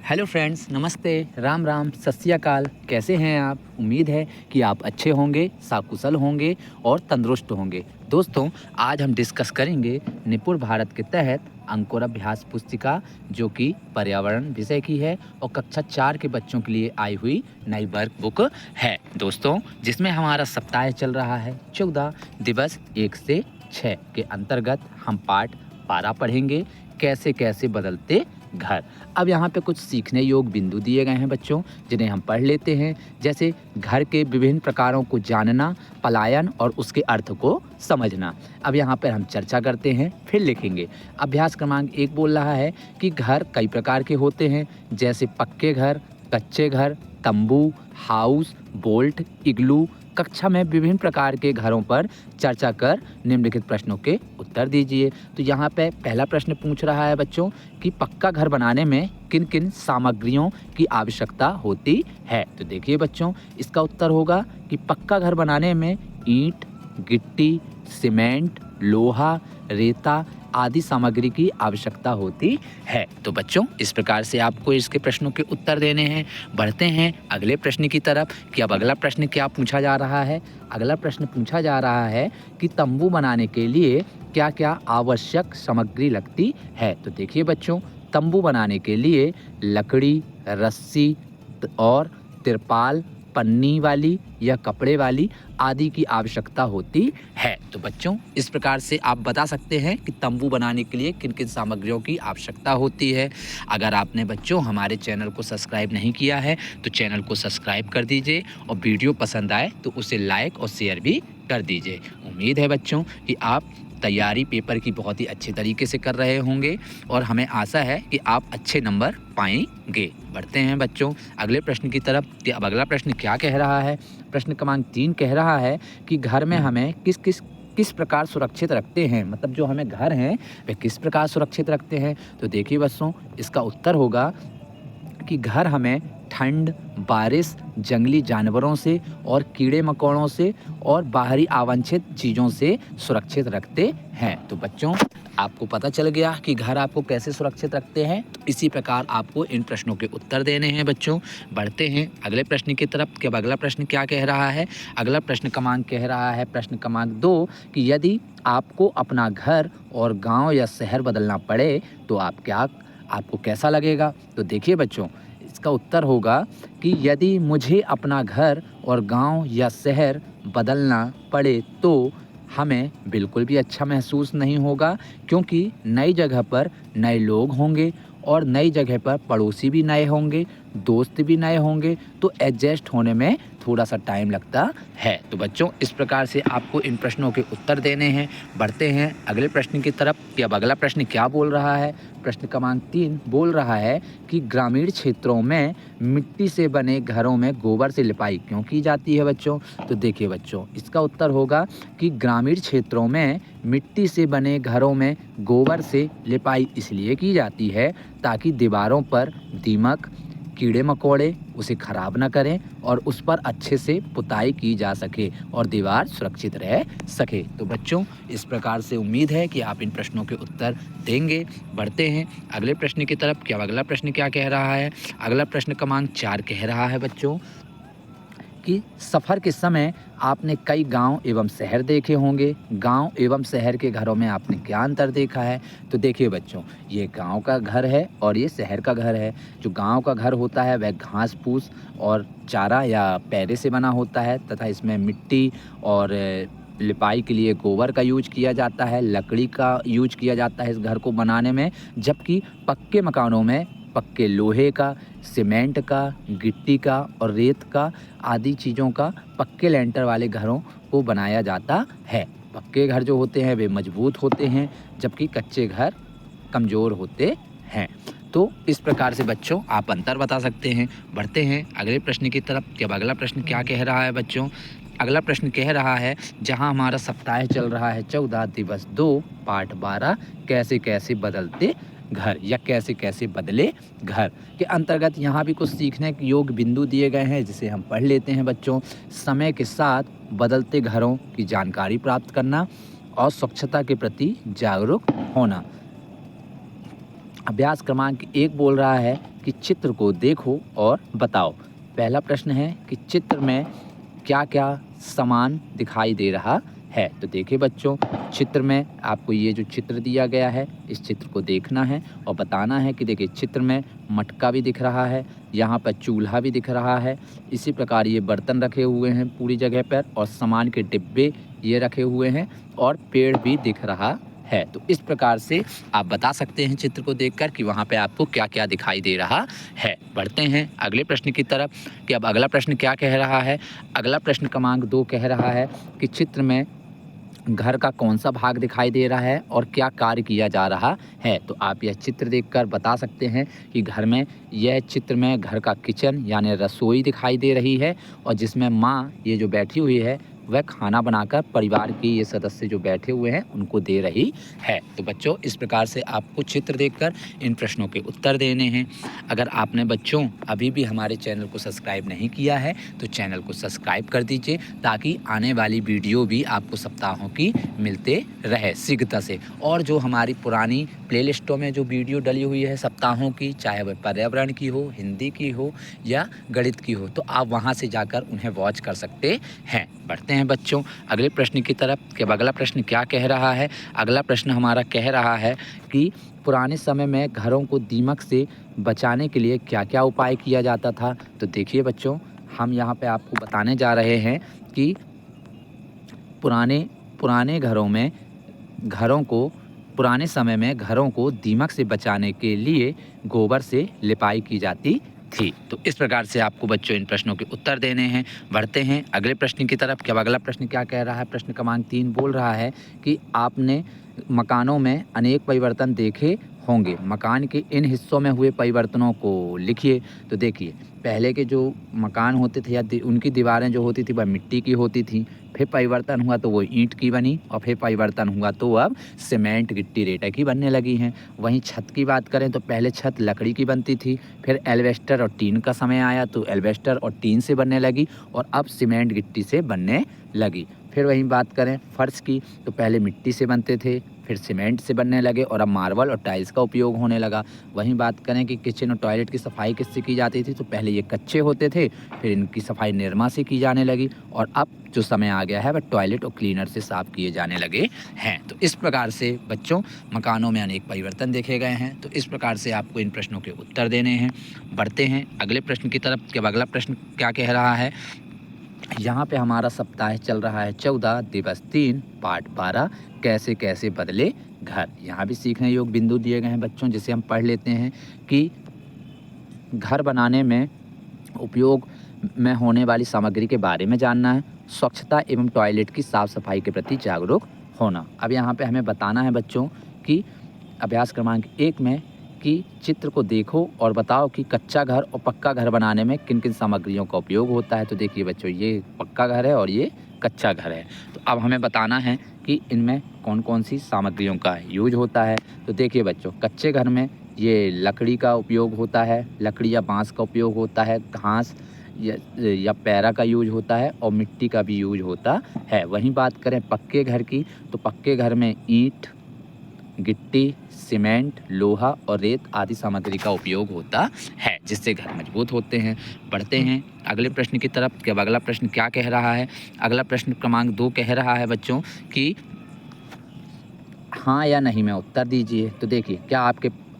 Hello friends, नमस्ते, राम राम, सत श्री अकाल। कैसे हैं आप? उम्मीद है कि आप अच्छे होंगे, सकुशल होंगे और तंदुरुस्त होंगे। दोस्तों, आज हम डिस्कस करेंगे निपुण भारत के तहत अंकुर अभ्यास पुस्तिका, जो कि पर्यावरण विषय की है और कक्षा 4 के बच्चों के लिए आई हुई नई वर्क बुक है दोस्तों, जिसमें हमारा सप्ताह चल रहा है 14 दिवस 1 से 6 के अंतर्गत हम पाठ 12 पढ़ेंगे, कैसे कैसे बदलते घर। अब यहाँ पे कुछ सीखने योग बिंदु दिए गए हैं बच्चों, जिन्हें हम पढ़ लेते हैं। जैसे घर के विभिन्न प्रकारों को जानना, पलायन और उसके अर्थ को समझना। अब यहाँ पर हम चर्चा करते हैं, फिर लिखेंगे। अभ्यास क्रमांक 1 बोल रहा है कि घर कई प्रकार के होते हैं, जैसे पक्के घर, कच्चे घर, तंबू, हाउस, बोल्ट, इग्लू। कक्षा में विभिन्न प्रकार के घरों पर चर्चा कर निम्नलिखित प्रश्नों के उत्तर दीजिए। तो यहाँ पे पहला प्रश्न पूछ रहा है बच्चों कि पक्का घर बनाने में किन किन सामग्रियों की आवश्यकता होती है। तो देखिए बच्चों, इसका उत्तर होगा कि पक्का घर बनाने में ईंट, गिट्टी, सीमेंट, लोहा, रेता आदि सामग्री की आवश्यकता होती है। तो बच्चों, इस प्रकार से आपको इसके प्रश्नों के उत्तर देने हैं। बढ़ते हैं अगले प्रश्न की तरफ कि अब अगला प्रश्न क्या पूछा जा रहा है। अगला प्रश्न पूछा जा रहा है कि तंबू बनाने के लिए क्या क्या आवश्यक सामग्री लगती है। तो देखिए बच्चों, तंबू बनाने के लिए लकड़ी, रस्सी और तिरपाल, पन्नी वाली या कपड़े वाली आदि की आवश्यकता होती है। तो बच्चों, इस प्रकार से आप बता सकते हैं कि तंबू बनाने के लिए किन किन सामग्रियों की आवश्यकता होती है। अगर आपने बच्चों हमारे चैनल को सब्सक्राइब नहीं किया है तो चैनल को सब्सक्राइब कर दीजिए और वीडियो पसंद आए तो उसे लाइक और शेयर भी कर दीजिए। उम्मीद है बच्चों कि आप तैयारी पेपर की बहुत ही अच्छे तरीके से कर रहे होंगे और हमें आशा है कि आप अच्छे नंबर पाएंगे। बढ़ते हैं बच्चों अगले प्रश्न की तरफ कि अब अगला प्रश्न क्या कह रहा है। प्रश्न क्रमांक 3 कह रहा है कि घर में हमें किस प्रकार सुरक्षित रखते हैं, मतलब जो हमें घर हैं वे किस प्रकार सुरक्षित रखते हैं। तो देखिए बच्चों, इसका उत्तर होगा कि घर हमें ठंड, बारिश, जंगली जानवरों से और कीड़े मकोड़ों से और बाहरी अवांछित चीज़ों से सुरक्षित रखते हैं। तो बच्चों, आपको पता चल गया कि घर आपको कैसे सुरक्षित रखते हैं। तो इसी प्रकार आपको इन प्रश्नों के उत्तर देने हैं बच्चों। बढ़ते हैं अगले प्रश्न की तरफ कि अब अगला प्रश्न क्या कह रहा है। अगला प्रश्न क्रमांक कह रहा है, प्रश्न क्रमांक 2, कि यदि आपको अपना घर और गाँव या शहर बदलना पड़े तो आपको कैसा लगेगा। तो देखिए बच्चों, इसका उत्तर होगा कि यदि मुझे अपना घर और गांव या शहर बदलना पड़े तो हमें बिल्कुल भी अच्छा महसूस नहीं होगा, क्योंकि नई जगह पर नए लोग होंगे और नई जगह पर पड़ोसी भी नए होंगे, दोस्त भी नए होंगे, तो एडजस्ट होने में थोड़ा सा टाइम लगता है। तो बच्चों, इस प्रकार से आपको इन प्रश्नों के उत्तर देने हैं। बढ़ते हैं अगले प्रश्न की तरफ कि अब अगला प्रश्न क्या बोल रहा है। प्रश्न क्रमांक 3 बोल रहा है कि ग्रामीण क्षेत्रों में मिट्टी से बने घरों में गोबर से लिपाई क्यों की जाती है बच्चों। तो देखिए बच्चों, इसका उत्तर होगा कि ग्रामीण क्षेत्रों में मिट्टी से बने घरों में गोबर से लिपाई इसलिए की जाती है ताकि दीवारों पर दीमक, कीड़े मकोड़े उसे खराब ना करें और उस पर अच्छे से पुताई की जा सके और दीवार सुरक्षित रह सके। तो बच्चों, इस प्रकार से उम्मीद है कि आप इन प्रश्नों के उत्तर देंगे। बढ़ते हैं अगले प्रश्न की तरफ कि अब अगला प्रश्न क्या कह रहा है। अगला प्रश्न क्रमांक 4 कह रहा है बच्चों कि सफ़र के समय आपने कई गांव एवं शहर देखे होंगे। गांव एवं शहर के घरों में आपने क्या अंतर देखा है। तो देखिए बच्चों, ये गांव का घर है और ये शहर का घर है। जो गांव का घर होता है वह घास फूस और चारा या पैरे से बना होता है तथा इसमें मिट्टी और लिपाई के लिए गोबर का यूज किया जाता है, लकड़ी का यूज किया जाता है इस घर को बनाने में। जबकि पक्के मकानों में पक्के लोहे का, सीमेंट का, गिट्टी का और रेत का आदि चीज़ों का पक्के लेंटर वाले घरों को बनाया जाता है। पक्के घर जो होते हैं वे मजबूत होते हैं, जबकि कच्चे घर कमज़ोर होते हैं। तो इस प्रकार से बच्चों आप अंतर बता सकते हैं। बढ़ते हैं अगले प्रश्न की तरफ कि अब अगला प्रश्न क्या कह रहा है बच्चों। अगला प्रश्न कह रहा है, जहां हमारा सप्ताह चल रहा है 14 दिवस 2 पाठ 12 कैसे कैसे बदलते घर या कैसे कैसे बदले घर के अंतर्गत यहाँ भी कुछ सीखने के योग बिंदु दिए गए हैं, जिसे हम पढ़ लेते हैं बच्चों। समय के साथ बदलते घरों की जानकारी प्राप्त करना और स्वच्छता के प्रति जागरूक होना। अभ्यास क्रमांक 1 बोल रहा है कि चित्र को देखो और बताओ। पहला प्रश्न है कि चित्र में क्या क्या सामान दिखाई दे रहा है। तो देखिए बच्चों, चित्र में आपको ये जो चित्र दिया गया है, इस चित्र को देखना है और बताना है कि देखिए चित्र में मटका भी दिख रहा है, यहाँ पर चूल्हा भी दिख रहा है, इसी प्रकार ये बर्तन रखे हुए हैं पूरी जगह पर और सामान के डिब्बे ये रखे हुए हैं और पेड़ भी दिख रहा है। तो इस प्रकार से आप बता सकते हैं चित्र को देखकर कि वहाँ पे आपको क्या क्या दिखाई दे रहा है। बढ़ते हैं अगले प्रश्न की तरफ कि अब अगला प्रश्न क्या कह रहा है। अगला प्रश्न क्रमांक 2 कह रहा है कि चित्र में घर का कौन सा भाग दिखाई दे रहा है और क्या कार्य किया जा रहा है। तो आप यह चित्र देखकर बता सकते हैं कि घर में यह चित्र में घर का किचन यानी रसोई दिखाई दे रही है और जिसमें माँ ये जो बैठी हुई है वह खाना बनाकर परिवार के ये सदस्य जो बैठे हुए हैं उनको दे रही है। तो बच्चों, इस प्रकार से आपको चित्र देखकर इन प्रश्नों के उत्तर देने हैं। अगर आपने बच्चों अभी भी हमारे चैनल को सब्सक्राइब नहीं किया है तो चैनल को सब्सक्राइब कर दीजिए ताकि आने वाली वीडियो भी आपको सप्ताहों की मिलते रहे शीघ्रता से। और जो हमारी पुरानी प्लेलिस्टों में जो वीडियो डली हुई है सप्ताहों की, चाहे वह पर्यावरण की हो, हिंदी की हो या गणित की हो, तो आप वहां से जाकर उन्हें वॉच कर सकते हैं। बढ़ते हैं बच्चों अगले प्रश्न की तरफ कि अब अगला प्रश्न क्या कह रहा है। अगला प्रश्न हमारा कह रहा है कि पुराने समय में घरों को दीमक से बचाने के लिए क्या क्या उपाय किया जाता था। तो देखिए बच्चों, हम यहाँ पे आपको बताने जा रहे हैं कि पुराने समय में घरों को दीमक से बचाने के लिए गोबर से लिपाई की जाती थी। तो इस प्रकार से आपको बच्चों इन प्रश्नों के उत्तर देने हैं। बढ़ते हैं अगले प्रश्न की तरफ कि अब अगला प्रश्न क्या कह रहा है। प्रश्न क्रमांक 3 बोल रहा है कि आपने मकानों में अनेक परिवर्तन देखे होंगे, मकान के इन हिस्सों में हुए परिवर्तनों को लिखिए। तो देखिए, पहले के जो मकान होते थे या उनकी दीवारें जो होती थी वह मिट्टी की होती थी, फिर परिवर्तन हुआ तो वो ईंट की बनी और फिर परिवर्तन हुआ तो अब सीमेंट गिट्टी रेता की बनने लगी हैं। वहीं छत की बात करें तो पहले छत लकड़ी की बनती थी, फिर एल्वेस्टर और टीन का समय आया तो एल्वेस्टर और टीन से बनने लगी और अब सीमेंट गिट्टी से बनने लगी। फिर वहीं बात करें फर्श की तो पहले मिट्टी से बनते थे, फिर सीमेंट से बनने लगे और अब मार्बल और टाइल्स का उपयोग होने लगा। वहीं बात करें कि किचन और टॉयलेट की सफाई किससे की जाती थी तो पहले ये कच्चे होते थे, फिर इनकी सफाई निरमा से की जाने लगी और अब जो समय आ गया है वह टॉयलेट और क्लीनर से साफ़ किए जाने लगे हैं। तो इस प्रकार से बच्चों मकानों में अनेक परिवर्तन देखे गए हैं। तो इस प्रकार से आपको इन प्रश्नों के उत्तर देने हैं। बढ़ते हैं अगले प्रश्न की तरफ कि अब अगला प्रश्न क्या कह रहा है। यहाँ पे हमारा सप्ताह चल रहा है 14 दिवस 3 पाठ 12 कैसे कैसे बदले घर। यहाँ भी सीखने योग्य बिंदु दिए गए हैं बच्चों, जिसे हम पढ़ लेते हैं कि घर बनाने में उपयोग में होने वाली सामग्री के बारे में जानना है, स्वच्छता एवं टॉयलेट की साफ़ सफाई के प्रति जागरूक होना। अब यहाँ पे हमें बताना है बच्चों कि अभ्यास क्रमांक 1 में कि चित्र को देखो और बताओ कि कच्चा घर और पक्का घर बनाने में किन किन सामग्रियों का उपयोग होता है। तो देखिए बच्चों, ये पक्का घर है और ये कच्चा घर है। तो अब हमें बताना है कि इनमें कौन कौन सी सामग्रियों का यूज होता है। तो देखिए बच्चों, कच्चे घर में ये लकड़ी का उपयोग होता है, लकड़ी या बांस का उपयोग होता है, घास या पैरा का यूज होता है और मिट्टी का भी यूज होता है। वहीं बात करें पक्के घर की तो पक्के घर में ईंट, गिट्टी, सीमेंट, लोहा और रेत आदि सामग्री का उपयोग होता है, जिससे घर मजबूत होते हैं। बढ़ते हैं अगले प्रश्न की तरफ कि अब अगला प्रश्न क्या कह रहा है। अगला प्रश्न क्रमांक 2 कह रहा है बच्चों कि हाँ या नहीं में उत्तर दीजिए। तो देखिए, क्या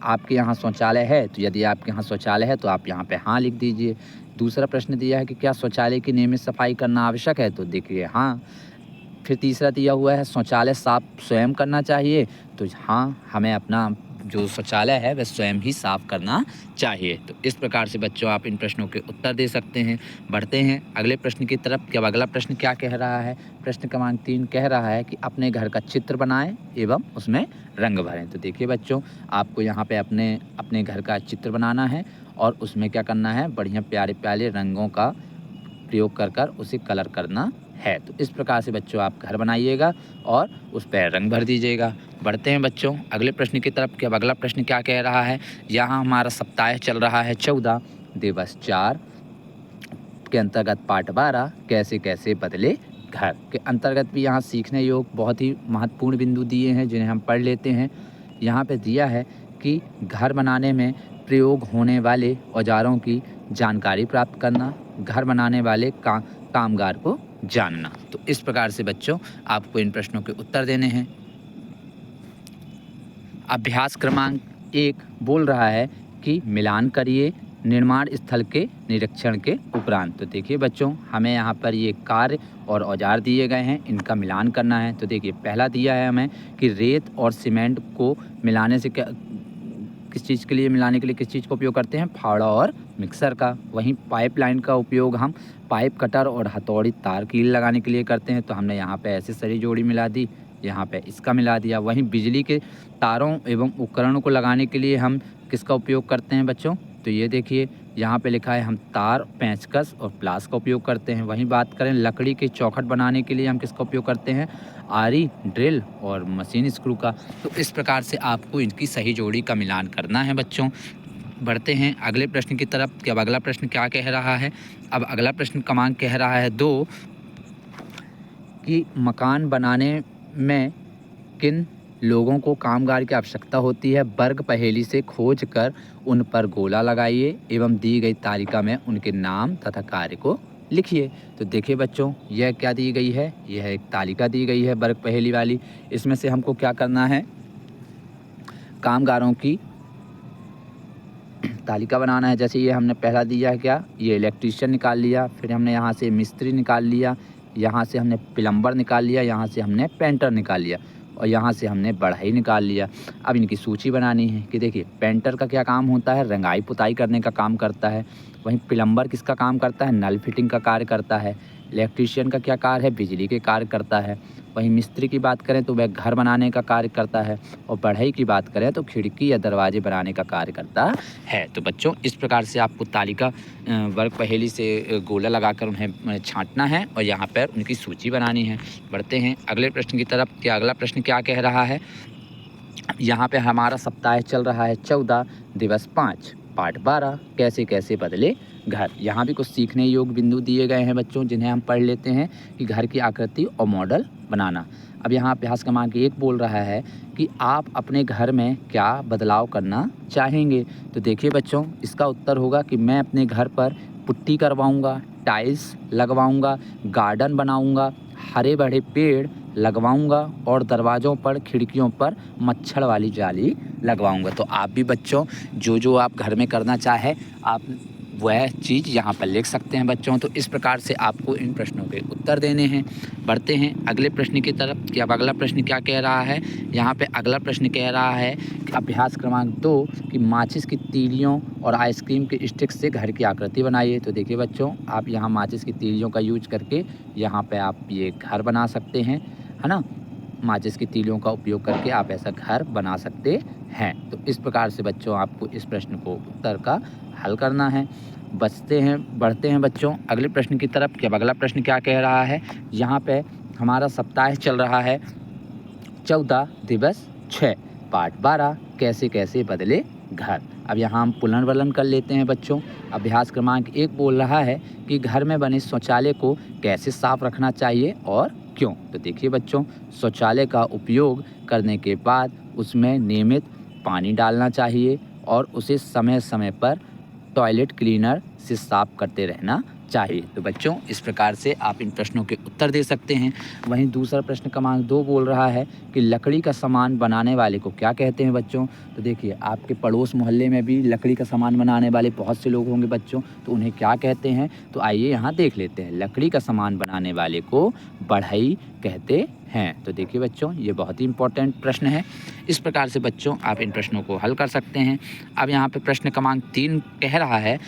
आपके यहाँ शौचालय है। तो यदि आपके यहाँ शौचालय है तो आप यहाँ पे हाँ लिख दीजिए। दूसरा प्रश्न दिया है कि क्या शौचालय की नियमित सफाई करना आवश्यक है। तो देखिए हाँ। फिर तीसरा दिया हुआ है शौचालय साफ स्वयं करना चाहिए। तो हाँ, हमें अपना जो शौचालय है वह स्वयं ही साफ़ करना चाहिए। तो इस प्रकार से बच्चों आप इन प्रश्नों के उत्तर दे सकते हैं। बढ़ते हैं अगले प्रश्न की तरफ कि अब अगला प्रश्न क्या कह रहा है। प्रश्न क्रमांक 3 कह रहा है कि अपने घर का चित्र बनाएं एवं उसमें रंग भरें। तो देखिए बच्चों, आपको यहाँ पे अपने घर का चित्र बनाना है और उसमें क्या करना है, बढ़िया प्यारे प्यारे रंगों का प्रयोग कर उसे कलर करना है। तो इस प्रकार से बच्चों आप घर बनाइएगा और उस पर रंग भर दीजिएगा। बढ़ते हैं बच्चों अगले प्रश्न की तरफ कि अब अगला प्रश्न क्या कह रहा है। यहाँ हमारा सप्ताह चल रहा है 14 दिवस 4 के अंतर्गत पाठ 12 कैसे कैसे बदले घर के अंतर्गत भी यहाँ सीखने योग बहुत ही महत्वपूर्ण बिंदु दिए हैं, जिन्हें हम पढ़ लेते हैं। यहाँ पे दिया है कि घर बनाने में प्रयोग होने वाले औजारों की जानकारी प्राप्त करना, घर बनाने वाले कामगार को जानना। तो इस प्रकार से बच्चों आपको इन प्रश्नों के उत्तर देने हैं। अभ्यास क्रमांक 1 बोल रहा है कि मिलान करिए निर्माण स्थल के निरीक्षण के उपरांत। तो देखिए बच्चों, हमें यहाँ पर ये कार्य और औजार दिए गए हैं, इनका मिलान करना है। तो देखिए पहला दिया है हमें कि रेत और सीमेंट को मिलाने से किस चीज़ के लिए मिलाने के लिए किस चीज़ का उपयोग करते हैं? फावड़ा और मिक्सर का। वहीं पाइपलाइन का उपयोग हम पाइप कटर और हथौड़ी तार कील लगाने के लिए करते हैं। तो हमने यहाँ पे ऐसे सरी जोड़ी मिला दी, यहाँ पे इसका मिला दिया। वहीं बिजली के तारों एवं उपकरणों को लगाने के लिए हम किसका उपयोग करते हैं बच्चों? तो ये देखिए यहाँ पे लिखा है हम तार, पेंचकस और प्लास का उपयोग करते हैं। वहीं बात करें लकड़ी के चौखट बनाने के लिए हम किसका उपयोग करते हैं? आरी, ड्रिल और मशीन स्क्रू का। तो इस प्रकार से आपको इनकी सही जोड़ी का मिलान करना है बच्चों। बढ़ते हैं अगले प्रश्न की तरफ कि अब अगला प्रश्न क्या कह रहा है। अब अगला प्रश्न क्रमांक कह रहा है 2 कि मकान बनाने में किन लोगों को कामगार की आवश्यकता होती है? वर्ग पहेली से खोज कर उन पर गोला लगाइए एवं दी गई तालिका में उनके नाम तथा कार्य को लिखिए। तो देखिए बच्चों, यह क्या दी गई है? यह एक तालिका दी गई है वर्ग पहेली वाली। इसमें से हमको क्या करना है? कामगारों की तालिका बनाना है। जैसे ये हमने पहला दिया है क्या? ये इलेक्ट्रीशियन निकाल लिया, फिर हमने यहाँ से मिस्त्री निकाल लिया, यहाँ से हमने प्लम्बर निकाल लिया, यहाँ से हमने पेंटर निकाल लिया और यहाँ से हमने बढ़ई निकाल लिया। अब इनकी सूची बनानी है कि देखिए पेंटर का क्या काम होता है? रंगाई पुताई करने का काम करता है। वहीं प्लम्बर किसका काम करता है? नल फिटिंग का कार्य करता है। इलेक्ट्रीशियन का क्या कार्य है? बिजली के कार्य करता है। वहीं मिस्त्री की बात करें तो वह घर बनाने का कार्य करता है और बढ़ई की बात करें तो खिड़की या दरवाजे बनाने का कार्य करता है। तो बच्चों इस प्रकार से आपको तालिका वर्ग पहेली से गोला लगाकर उन्हें छांटना है और यहाँ पर उनकी सूची बनानी है। बढ़ते हैं अगले प्रश्न की तरफ कि अगला प्रश्न क्या कह रहा है। यहाँ पे हमारा सप्ताह चल रहा है 14 दिवस 5 पाठ 12 कैसे कैसे बदले घर। यहाँ भी कुछ सीखने योग्य बिंदु दिए गए हैं बच्चों, जिन्हें हम पढ़ लेते हैं कि घर की आकृति और मॉडल बनाना। अब यहाँ अभ्यास क्रमांक 1 बोल रहा है कि आप अपने घर में क्या बदलाव करना चाहेंगे। तो देखिए बच्चों, इसका उत्तर होगा कि मैं अपने घर पर पुट्टी करवाऊँगा, टाइल्स लगवाऊँगा, गार्डन बनाऊँगा, हरे भरे पेड़ लगवाऊंगा और दरवाज़ों पर खिड़कियों पर मच्छर वाली जाली लगवाऊंगा। तो आप भी बच्चों जो आप घर में करना चाहे आप वह चीज़ यहाँ पर लिख सकते हैं बच्चों। तो इस प्रकार से आपको इन प्रश्नों के उत्तर देने हैं। बढ़ते हैं अगले प्रश्न की तरफ कि अब अगला प्रश्न क्या कह रहा है। यहाँ पे अगला प्रश्न कह रहा है कि अभ्यास क्रमांक 2 कि माचिस की तीलियों और आइसक्रीम के स्टिक से घर की आकृति बनाइए। तो देखिए बच्चों, आप यहाँ माचिस की तीलियों का यूज करके यहाँ पे आप ये घर बना सकते हैं, है ना। माचिस की तीलियों का उपयोग करके आप ऐसा घर बना सकते हैं। तो इस प्रकार से बच्चों आपको इस प्रश्न को उत्तर का हल करना है। बढ़ते हैं बच्चों अगले प्रश्न की तरफ कि अब अगला प्रश्न क्या कह रहा है। यहाँ पे हमारा सप्ताह चल रहा है 14 दिवस 6 पाठ 12 कैसे कैसे बदले घर। अब यहाँ हम पुनर्वलन कर लेते हैं बच्चों। अभ्यास क्रमांक 1 बोल रहा है कि घर में बने शौचालय को कैसे साफ रखना चाहिए और क्यों। तो देखिए बच्चों, शौचालय का उपयोग करने के बाद उसमें नियमित पानी डालना चाहिए और उसे समय समय पर टॉयलेट क्लीनर से साफ करते रहना चाहिए। तो बच्चों इस प्रकार से आप इन प्रश्नों के उत्तर दे सकते हैं। वहीं दूसरा प्रश्न क्रमांक 2 बोल रहा है कि लकड़ी का सामान बनाने वाले को क्या कहते हैं बच्चों। तो देखिए आपके पड़ोस मोहल्ले में भी लकड़ी का सामान बनाने वाले बहुत से लोग होंगे बच्चों, तो उन्हें क्या कहते हैं। तो आइए यहाँ देख लेते हैं। लकड़ी का सामान बनाने वाले को बढ़ई कहते हैं। तो देखिए बच्चों, ये बहुत ही इंपॉर्टेंट प्रश्न है। इस प्रकार से बच्चों आप इन प्रश्नों को हल कर सकते हैं। अब यहाँ पे प्रश्न क्रमांक 3 कह रहा है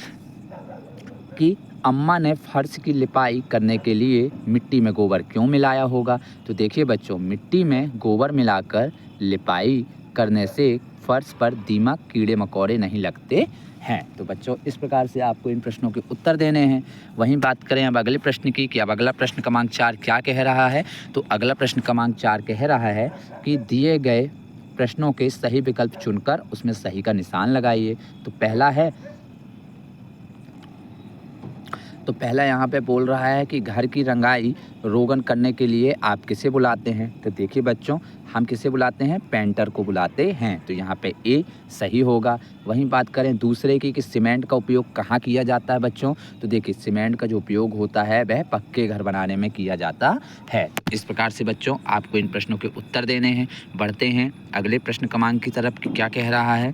कि अम्मा ने फर्श की लिपाई करने के लिए मिट्टी में गोबर क्यों मिलाया होगा। तो देखिए बच्चों, मिट्टी में गोबर मिलाकर लिपाई करने से फर्श पर दीमक कीड़े मकोड़े नहीं लगते हैं। तो बच्चों इस प्रकार से आपको इन प्रश्नों के उत्तर देने हैं। वहीं बात करें अब अगले प्रश्न की कि अब अगला प्रश्न क्रमांक 4 क्या कह रहा है। तो अगला प्रश्न क्रमांक 4 कह रहा है कि दिए गए प्रश्नों के सही विकल्प चुनकर उसमें सही का निशान लगाइए। तो पहला यहाँ पे बोल रहा है कि घर की रंगाई रोगन करने के लिए आप किसे बुलाते हैं। तो देखिए बच्चों, हम किसे बुलाते हैं? पेंटर को बुलाते हैं। तो यहाँ पे ए सही होगा। वहीं बात करें दूसरे की कि सीमेंट का उपयोग कहाँ किया जाता है बच्चों, तो देखिए सीमेंट का जो उपयोग होता है वह पक्के घर बनाने में किया जाता है। इस प्रकार से बच्चों आपको इन प्रश्नों के उत्तर देने हैं। बढ़ते हैं अगले प्रश्न क्रमांक की तरफ कि क्या कह रहा है।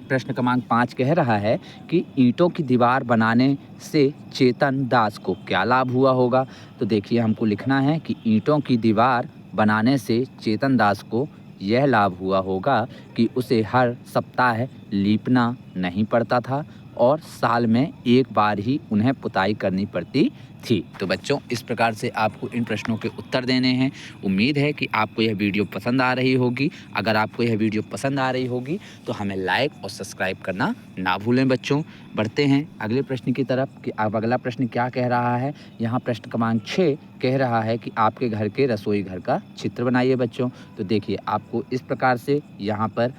प्रश्न क्रमांक 5 कह रहा है कि ईंटों की दीवार बनाने से चेतन दास को क्या लाभ हुआ होगा। तो देखिए हमको लिखना है कि ईंटों की दीवार बनाने से चेतन दास को यह लाभ हुआ होगा कि उसे हर सप्ताह लीपना नहीं पड़ता था और साल में एक बार ही उन्हें पुताई करनी पड़ती थी। तो बच्चों इस प्रकार से आपको इन प्रश्नों के उत्तर देने हैं। उम्मीद है कि आपको यह वीडियो पसंद आ रही होगी। अगर आपको यह वीडियो पसंद आ रही होगी तो हमें लाइक और सब्सक्राइब करना ना भूलें बच्चों। बढ़ते हैं अगले प्रश्न की तरफ कि अब अगला प्रश्न क्या कह रहा है। यहाँ प्रश्न क्रमांक 6 कह रहा है कि आपके घर के रसोई घर का चित्र बनाइए बच्चों। तो देखिए आपको इस प्रकार से यहाँ पर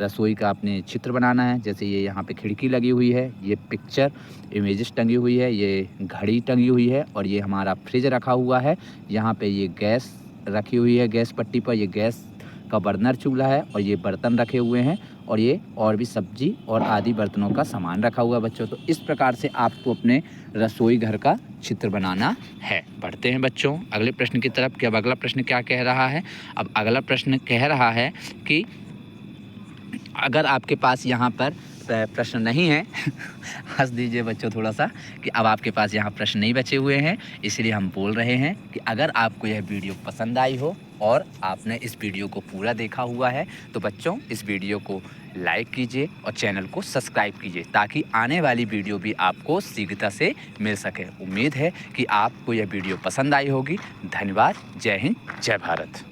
रसोई का अपने चित्र बनाना है। जैसे ये यहाँ पे खिड़की लगी हुई है, ये पिक्चर इमेजेस टंगी हुई है, ये घड़ी टंगी हुई है और ये हमारा फ्रिज रखा हुआ है। यहाँ पे ये गैस रखी हुई है, गैस पट्टी पर ये गैस का बर्नर चूल्हा है और ये बर्तन रखे हुए हैं और ये और भी सब्जी और आदि बर्तनों का सामान रखा हुआ है बच्चों। तो इस प्रकार से आपको अपने रसोई घर का चित्र बनाना है। बढ़ते हैं बच्चों अगले प्रश्न की तरफ कि अब अगला प्रश्न क्या कह रहा है। अब अगला प्रश्न कह रहा है कि अगर आपके पास यहाँ पर प्रश्न नहीं है हंस दीजिए बच्चों थोड़ा सा कि अब आपके पास यहाँ प्रश्न नहीं बचे हुए हैं, इसलिए हम बोल रहे हैं कि अगर आपको यह वीडियो पसंद आई हो और आपने इस वीडियो को पूरा देखा हुआ है तो बच्चों इस वीडियो को लाइक कीजिए और चैनल को सब्सक्राइब कीजिए ताकि आने वाली वीडियो भी आपको शीघ्रता से मिल सके। उम्मीद है कि आपको यह वीडियो पसंद आई होगी। धन्यवाद। जय हिंद, जय भारत।